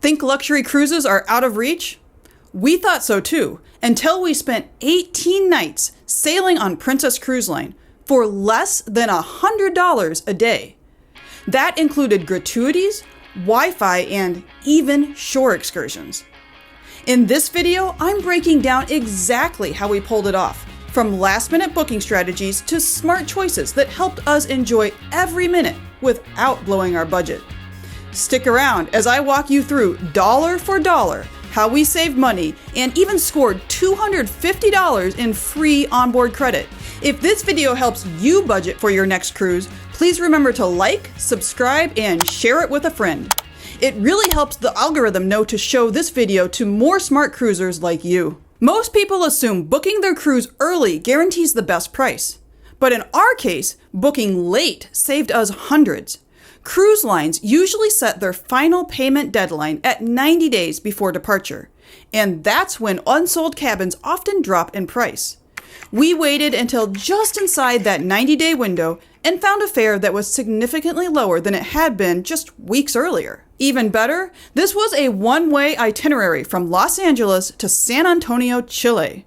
Think luxury cruises are out of reach? We thought so too, until we spent 18 nights sailing on Princess Cruise Line for less than $100 a day. That included gratuities, Wi-Fi, and even shore excursions. In this video, I'm breaking down exactly how we pulled it off, from last-minute booking strategies to smart choices that helped us enjoy every minute without blowing our budget. Stick around as I walk you through dollar for dollar how we saved money and even scored $250 in free onboard credit. If this video helps you budget for your next cruise, please remember to like, subscribe, and share it with a friend. It really helps the algorithm know to show this video to more smart cruisers like you. Most people assume booking their cruise early guarantees the best price. But in our case, booking late saved us hundreds. Cruise lines usually set their final payment deadline at 90 days before departure, and that's when unsold cabins often drop in price. We waited until just inside that 90-day window and found a fare that was significantly lower than it had been just weeks earlier. Even better, this was a one-way itinerary from Los Angeles to San Antonio, Chile.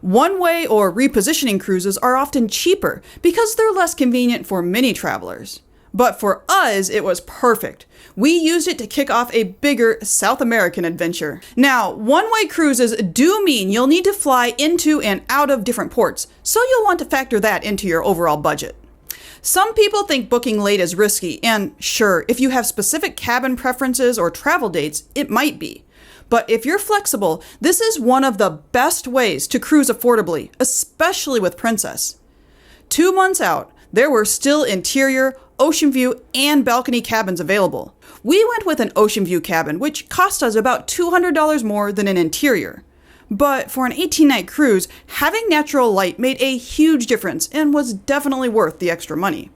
One-way or repositioning cruises are often cheaper because they're less convenient for many travelers. But for us, it was perfect. We used it to kick off a bigger South American adventure. Now, one-way cruises do mean you'll need to fly into and out of different ports, so you'll want to factor that into your overall budget. Some people think booking late is risky, and sure, if you have specific cabin preferences or travel dates, it might be. But if you're flexible, this is one of the best ways to cruise affordably, especially with Princess. 2 months out, there were still interior, ocean view, and balcony cabins available. We went with an ocean view cabin, which cost us about $200 more than an interior. But for an 18-night cruise, having natural light made a huge difference and was definitely worth the extra money.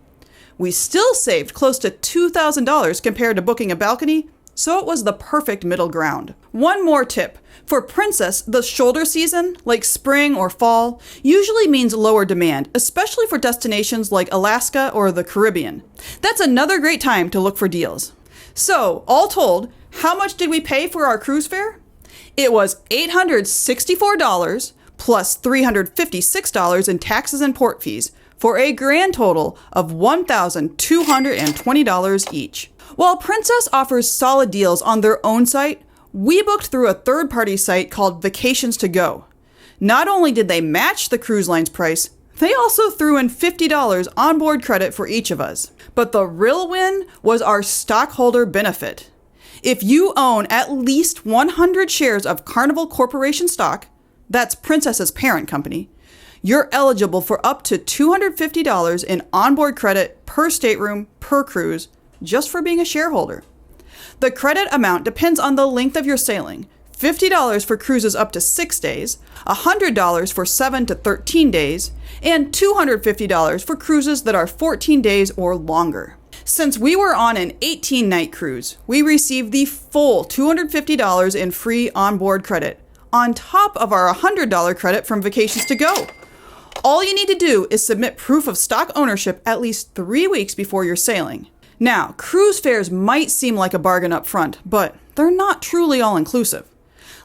We still saved close to $2,000 compared to booking a balcony, so it was the perfect middle ground. One more tip. For Princess, the shoulder season, like spring or fall, usually means lower demand, especially for destinations like Alaska or the Caribbean. That's another great time to look for deals. So, all told, how much did we pay for our cruise fare? It was $864 plus $356 in taxes and port fees for a grand total of $1,220 each. While Princess offers solid deals on their own site, we booked through a third-party site called Vacations to Go. Not only did they match the cruise line's price, they also threw in $50 onboard credit for each of us. But the real win was our stockholder benefit. If you own at least 100 shares of Carnival Corporation stock, that's Princess's parent company, you're eligible for up to $250 in onboard credit per stateroom per cruise, just for being a shareholder. The credit amount depends on the length of your sailing. $50 for cruises up to 6 days, $100 for 7 to 13 days, and $250 for cruises that are 14 days or longer. Since we were on an 18-night cruise, we received the full $250 in free onboard credit, on top of our $100 credit from Vacations to Go. All you need to do is submit proof of stock ownership at least 3 weeks before you're sailing. Now, cruise fares might seem like a bargain up front, but they're not truly all-inclusive.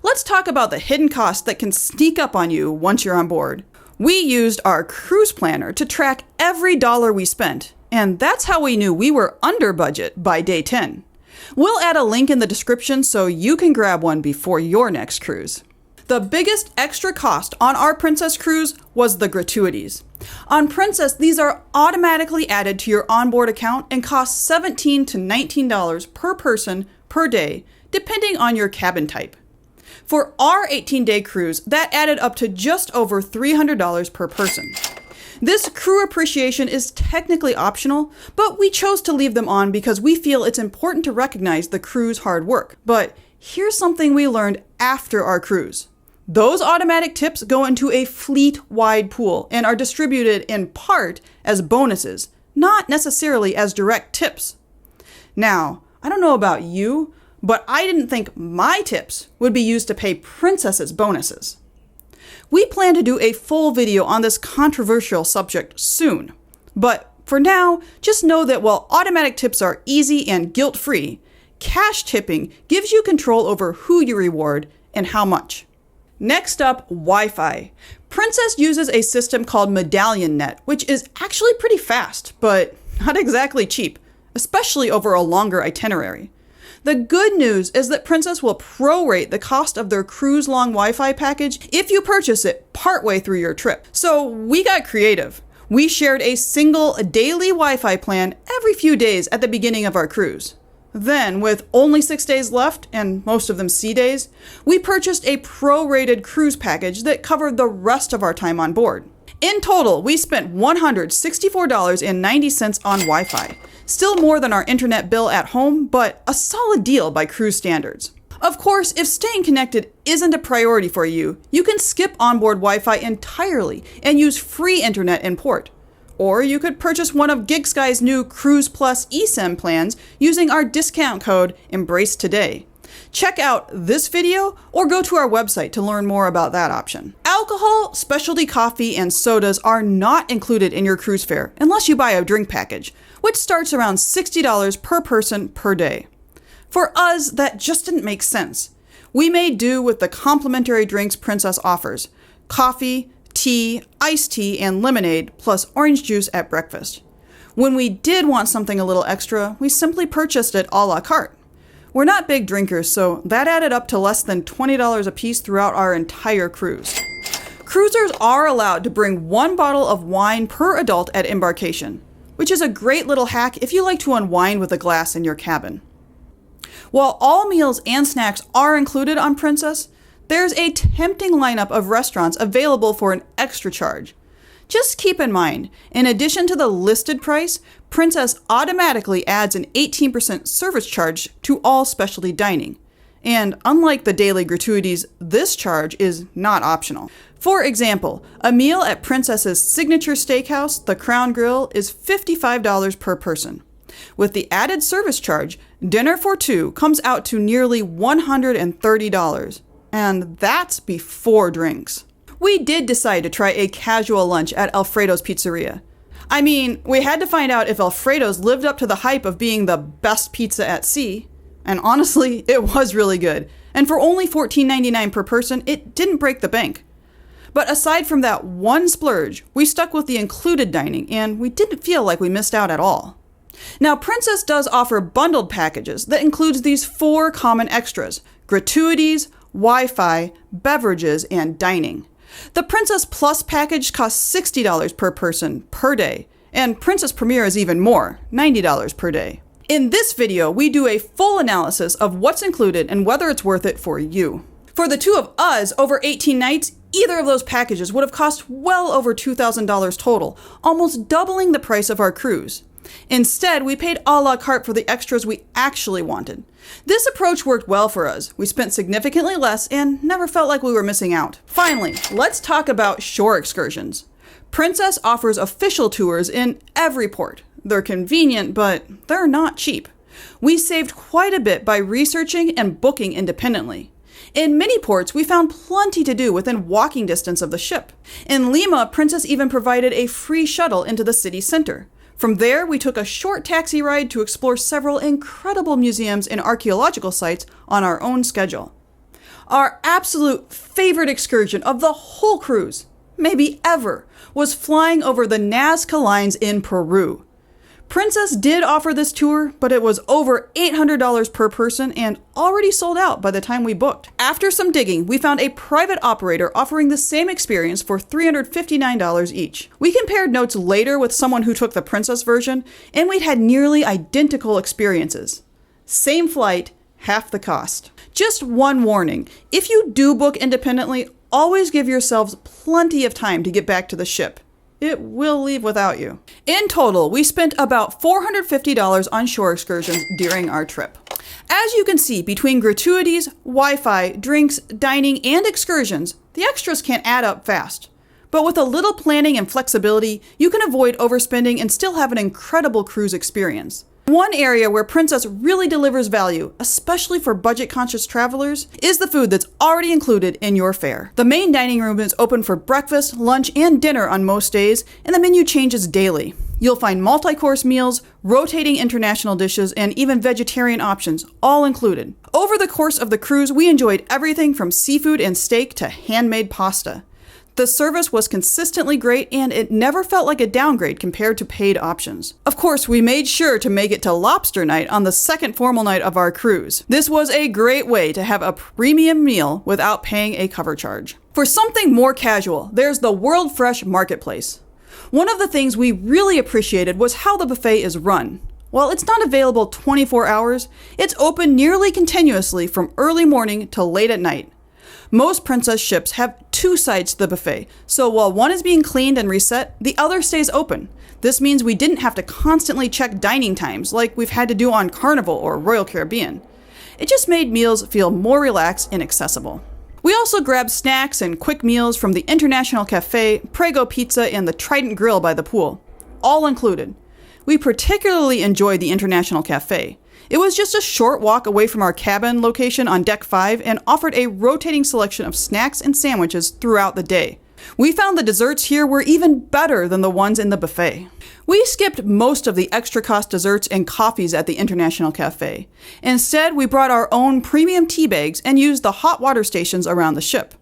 Let's talk about the hidden costs that can sneak up on you once you're on board. We used our cruise planner to track every dollar we spent, and that's how we knew we were under budget by day 10. We'll add a link in the description so you can grab one before your next cruise. The biggest extra cost on our Princess cruise was the gratuities. On Princess, these are automatically added to your onboard account and cost $17 to $19 per person per day, depending on your cabin type. For our 18-day cruise, that added up to just over $300 per person. This crew appreciation is technically optional, but we chose to leave them on because we feel it's important to recognize the crew's hard work. But here's something we learned after our cruise. Those automatic tips go into a fleet-wide pool and are distributed in part as bonuses, not necessarily as direct tips. Now, I don't know about you, but I didn't think my tips would be used to pay Princess's bonuses. We plan to do a full video on this controversial subject soon, but for now, just know that while automatic tips are easy and guilt-free, cash tipping gives you control over who you reward and how much. Next up, Wi-Fi. Princess uses a system called Medallion Net, which is actually pretty fast, but not exactly cheap, especially over a longer itinerary. The good news is that Princess will prorate the cost of their cruise-long Wi-Fi package if you purchase it partway through your trip. So we got creative. We shared a single daily Wi-Fi plan every few days at the beginning of our cruise. Then, with only 6 days left, and most of them sea days, we purchased a prorated cruise package that covered the rest of our time on board. In total, we spent $164.90 on Wi-Fi. Still more than our internet bill at home, but a solid deal by cruise standards. Of course, if staying connected isn't a priority for you, you can skip onboard Wi-Fi entirely and use free internet in port. Or you could purchase one of GigSky's new Cruise Plus eSIM plans using our discount code EMBRACETODAY. Check out this video or go to our website to learn more about that option. Alcohol, specialty coffee, and sodas are not included in your cruise fare unless you buy a drink package, which starts around $60 per person per day. For us, that just didn't make sense. We made do with the complimentary drinks Princess offers: coffee, tea, iced tea, and lemonade, plus orange juice at breakfast. When we did want something a little extra, we simply purchased it a la carte. We're not big drinkers, so that added up to less than $20 a piece throughout our entire cruise. Cruisers are allowed to bring 1 bottle of wine per adult at embarkation, which is a great little hack if you like to unwind with a glass in your cabin. While all meals and snacks are included on Princess, there's a tempting lineup of restaurants available for an extra charge. Just keep in mind, in addition to the listed price, Princess automatically adds an 18% service charge to all specialty dining. And unlike the daily gratuities, this charge is not optional. For example, a meal at Princess's signature steakhouse, the Crown Grill, is $55 per person. With the added service charge, dinner for 2 comes out to nearly $130. And that's before drinks. We did decide to try a casual lunch at Alfredo's Pizzeria. I mean, we had to find out if Alfredo's lived up to the hype of being the best pizza at sea. And honestly, it was really good. And for only $14.99 per person, it didn't break the bank. But aside from that one splurge, we stuck with the included dining, and we didn't feel like we missed out at all. Now, Princess does offer bundled packages that includes these 4 common extras: gratuities, Wi-Fi, beverages, and dining. The Princess Plus package costs $60 per person per day, and Princess Premier is even more, $90 per day. In this video, we do a full analysis of what's included and whether it's worth it for you. For the 2 of us, over 18 nights, either of those packages would have cost well over $2,000 total, almost doubling the price of our cruise. Instead, we paid a la carte for the extras we actually wanted. This approach worked well for us. We spent significantly less and never felt like we were missing out. Finally, let's talk about shore excursions. Princess offers official tours in every port. They're convenient, but they're not cheap. We saved quite a bit by researching and booking independently. In many ports, we found plenty to do within walking distance of the ship. In Lima, Princess even provided a free shuttle into the city center. From there, we took a short taxi ride to explore several incredible museums and archaeological sites on our own schedule. Our absolute favorite excursion of the whole cruise, maybe ever, was flying over the Nazca Lines in Peru. Princess did offer this tour, but it was over $800 per person and already sold out by the time we booked. After some digging, we found a private operator offering the same experience for $359 each. We compared notes later with someone who took the Princess version, and we'd had nearly identical experiences. Same flight, half the cost. Just one warning, if you do book independently, always give yourselves plenty of time to get back to the ship. It will leave without you. In total, we spent about $450 on shore excursions during our trip. As you can see, between gratuities, Wi-Fi, drinks, dining, and excursions, the extras can add up fast. But with a little planning and flexibility, you can avoid overspending and still have an incredible cruise experience. One area where Princess really delivers value, especially for budget-conscious travelers, is the food that's already included in your fare. The main dining room is open for breakfast, lunch, and dinner on most days, and the menu changes daily. You'll find multi-course meals, rotating international dishes, and even vegetarian options, all included. Over the course of the cruise, we enjoyed everything from seafood and steak to handmade pasta. The service was consistently great, and it never felt like a downgrade compared to paid options. Of course, we made sure to make it to lobster night on the second formal night of our cruise. This was a great way to have a premium meal without paying a cover charge. For something more casual, there's the World Fresh Marketplace. One of the things we really appreciated was how the buffet is run. While it's not available 24 hours, it's open nearly continuously from early morning till late at night. Most Princess ships have 2 sides to the buffet, so while one is being cleaned and reset, the other stays open. This means we didn't have to constantly check dining times like we've had to do on Carnival or Royal Caribbean. It just made meals feel more relaxed and accessible. We also grabbed snacks and quick meals from the International Cafe, Prego Pizza, and the Trident Grill by the pool, all included. We particularly enjoyed the International Cafe. It was just a short walk away from our cabin location on Deck 5 and offered a rotating selection of snacks and sandwiches throughout the day. We found the desserts here were even better than the ones in the buffet. We skipped most of the extra cost desserts and coffees at the International Cafe. Instead, we brought our own premium tea bags and used the hot water stations around the ship.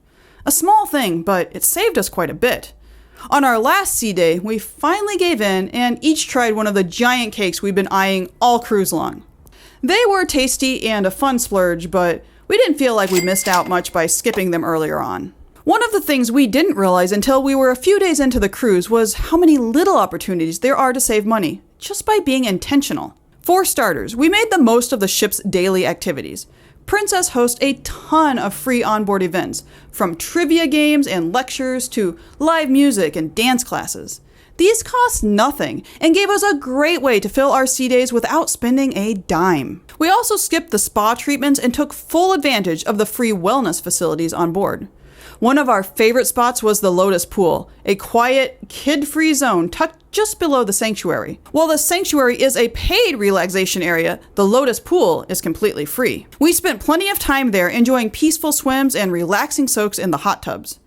A small thing, but it saved us quite a bit. On our last sea day, we finally gave in and each tried one of the giant cakes we've been eyeing all cruise long. They were tasty and a fun splurge, but we didn't feel like we missed out much by skipping them earlier on. One of the things we didn't realize until we were a few days into the cruise was how many little opportunities there are to save money, just by being intentional. For starters, we made the most of the ship's daily activities. Princess hosts a ton of free onboard events, from trivia games and lectures to live music and dance classes. These cost nothing and gave us a great way to fill our sea days without spending a dime. We also skipped the spa treatments and took full advantage of the free wellness facilities on board. One of our favorite spots was the Lotus Pool, a quiet, kid-free zone tucked just below the sanctuary. While the sanctuary is a paid relaxation area, the Lotus Pool is completely free. We spent plenty of time there enjoying peaceful swims and relaxing soaks in the hot tubs.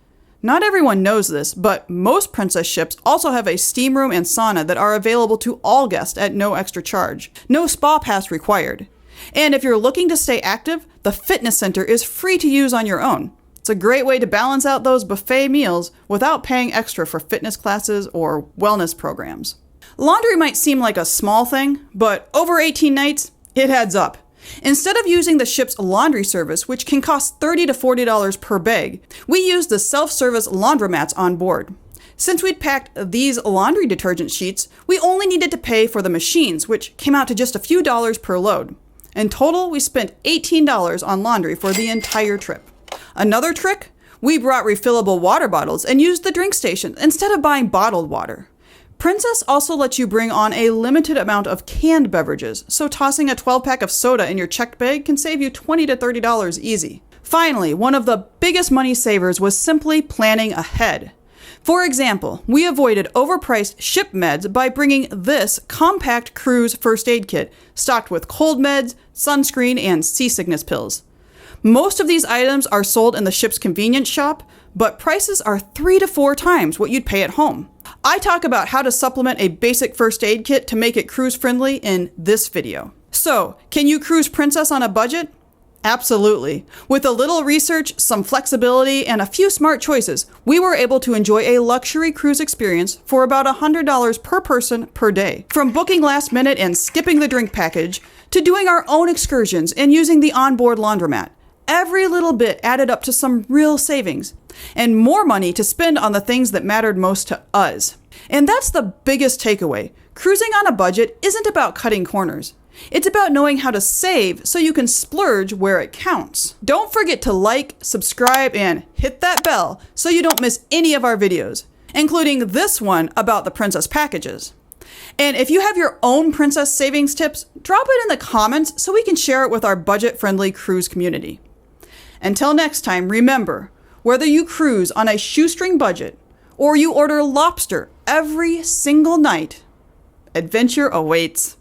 Not everyone knows this, but most Princess ships also have a steam room and sauna that are available to all guests at no extra charge. No spa pass required. And if you're looking to stay active, the fitness center is free to use on your own. It's a great way to balance out those buffet meals without paying extra for fitness classes or wellness programs. Laundry might seem like a small thing, but over 18 nights, it adds up. Instead of using the ship's laundry service, which can cost $30 to $40 per bag, we used the self-service laundromats on board. Since we'd packed these laundry detergent sheets, we only needed to pay for the machines, which came out to just a few dollars per load. In total, we spent $18 on laundry for the entire trip. Another trick? We brought refillable water bottles and used the drink station instead of buying bottled water. Princess also lets you bring on a limited amount of canned beverages, so tossing a 12-pack of soda in your checked bag can save you $20 to $30 easy. Finally, one of the biggest money savers was simply planning ahead. For example, we avoided overpriced ship meds by bringing this compact cruise first aid kit, stocked with cold meds, sunscreen, and seasickness pills. Most of these items are sold in the ship's convenience shop, but prices are 3 to 4 times what you'd pay at home. I talk about how to supplement a basic first aid kit to make it cruise friendly in this video. So, can you cruise Princess on a budget? Absolutely. With a little research, some flexibility, and a few smart choices, we were able to enjoy a luxury cruise experience for about $100 per person per day. From booking last minute and skipping the drink package, to doing our own excursions and using the onboard laundromat. Every little bit added up to some real savings, and more money to spend on the things that mattered most to us. And that's the biggest takeaway. Cruising on a budget isn't about cutting corners. It's about knowing how to save so you can splurge where it counts. Don't forget to like, subscribe, and hit that bell so you don't miss any of our videos, including this one about the Princess packages. And if you have your own Princess savings tips, drop it in the comments so we can share it with our budget-friendly cruise community. Until next time, remember, whether you cruise on a shoestring budget or you order lobster every single night, adventure awaits.